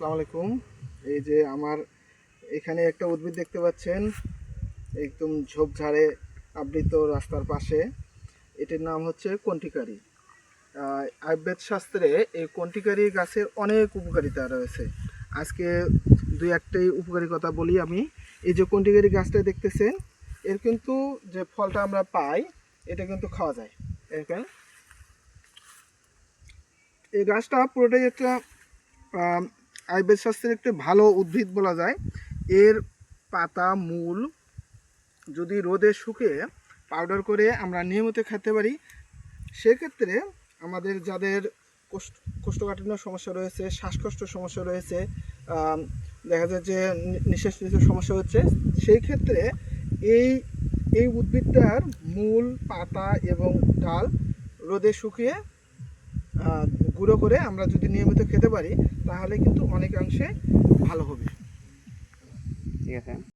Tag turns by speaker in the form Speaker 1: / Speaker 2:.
Speaker 1: আসসালামু আলাইকুম। এই যে আমার এখানে একটা উদ্ভিদ দেখতে পাচ্ছেন, একদম ঝোপঝাড়ে আবৃত রাস্তার পাশে। এটির নাম হচ্ছে কণ্টিকারি। আয়ুর্বেদ শাস্ত্রে এই কণ্টিকারি গাছের অনেক উপকারিতা রয়েছে। আজকে দুই একটাই উপকারী কথা বলি আমি। এই যে কণ্টিকারি গাছটা দেখতেছেন, এর কিন্তু যে ফলটা আমরা পাই এটা কিন্তু খাওয়া যায়। এখানে এই গাছটা পুরোটাই একটা আয়ুর্বেদ শাস্ত্রের একটি ভালো উদ্ভিদ বলা যায়। এর পাতা মূল যদি রোদে শুকিয়ে পাউডার করে আমরা নিয়মিত খেতে পারি, সেক্ষেত্রে আমাদের যাদের কোষ্ঠকাঠিন্য সমস্যা রয়েছে, শ্বাসকষ্ট সমস্যা রয়েছে, দেখা যায় যে নিঃশ্বাস নিতে সমস্যা হচ্ছে, সেই ক্ষেত্রে এই এই উদ্ভিদটার মূল, পাতা এবং ডাল রোদে শুকিয়ে গুঁড়ো করে আমরা যদি নিয়মিত খেতে পারি, তাহলে কিন্তু অনেকাংশে ভালো হবে।
Speaker 2: ঠিক আছে।